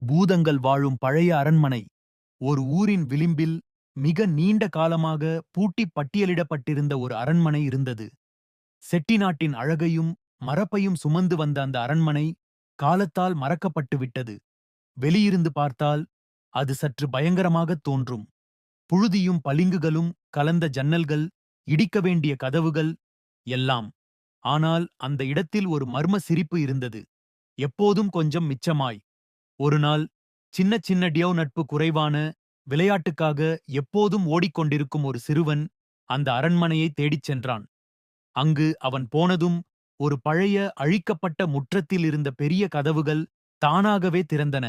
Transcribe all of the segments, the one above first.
பூதங்கள் வாழும் பழைய அரண்மனை ஒரு ஊரின் விளிம்பில் மிக நீண்ட காலமாக பூட்டி பட்டியலிடப்பட்டிருந்த ஒரு அரண்மனை இருந்தது. செட்டிநாட்டின் அழகையும் மரப்பையும் சுமந்து வந்த அந்த அரண்மனை காலத்தால் மறக்கப்பட்டு விட்டது. வெளியிருந்து பார்த்தால் அது சற்று பயங்கரமாகத் தோன்றும். புழுதியும் பளிங்குகளும் கலந்த ஜன்னல்கள், இடிக்க வேண்டிய கதவுகள் எல்லாம். ஆனால் அந்த இடத்தில் ஒரு மர்ம சிரிப்பு இருந்தது, எப்போதும் கொஞ்சம் மிச்சமாய். ஒருநாள் சின்ன சின்ன டியோ நட்பு குறைவான விளையாட்டுக்காக எப்போதும் ஓடிக்கொண்டிருக்கும் ஒரு சிறுவன் அந்த அரண்மனையை தேடிச் சென்றான். அங்கு அவன் போனதும் ஒரு பழைய அழிக்கப்பட்ட முற்றத்தில் இருந்த பெரிய கதவுகள் தானாகவே திறந்தன.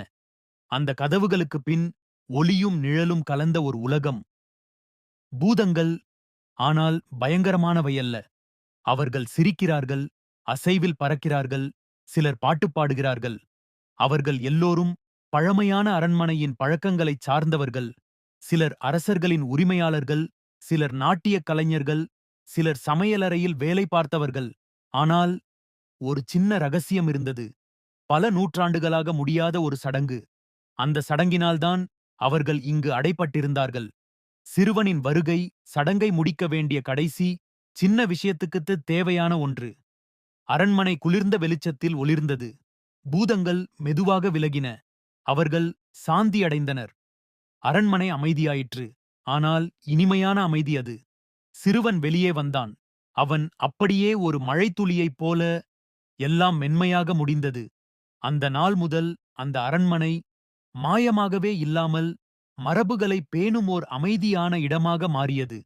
அந்த கதவுகளுக்குப் பின் ஒளியும் நிழலும் கலந்த ஒரு உலகம். பூதங்கள், ஆனால் பயங்கரமானவையல்ல. அவர்கள் சிரிக்கிறார்கள், அசைவில் பறக்கிறார்கள், சிலர் பாட்டு பாடுகிறார்கள். அவர்கள் எல்லோரும் பழமையான அரண்மனையின் பழக்கங்களைச் சார்ந்தவர்கள். சிலர் அரசர்களின் உரிமையாளர்கள், சிலர் நாட்டியக் கலைஞர்கள், சிலர் சமையலறையில் வேலை பார்த்தவர்கள். ஆனால் ஒரு சின்ன ரகசியம் இருந்தது. பல நூற்றாண்டுகளாக முடியாத ஒரு சடங்கு. அந்த சடங்கினால்தான் அவர்கள் இங்கு அடைபட்டிருந்தார்கள். சிறுவனின் வருகை சடங்கை முடிக்க வேண்டிய கடைசி சின்ன விஷயத்துக்குத் தேவையான ஒன்று. அரண்மனை குளிர்ந்த வெளிச்சத்தில் ஒளிர்ந்தது. பூதங்கள் மெதுவாக விலகின. அவர்கள் சாந்தியடைந்தனர். அரண்மனை அமைதியாயிற்று. ஆனால் இனிமையான அமைதி அது. சிறுவன் வெளியே வந்தான். அவன் அப்படியே ஒரு மழைத்துளியைப் போல. எல்லாம் மென்மையாக முடிந்தது. அந்த நாள் முதல் அந்த அரண்மனை மாயமாகவே இல்லாமல் மரபுகளை பேணும் ஓர் அமைதியான இடமாக மாறியது.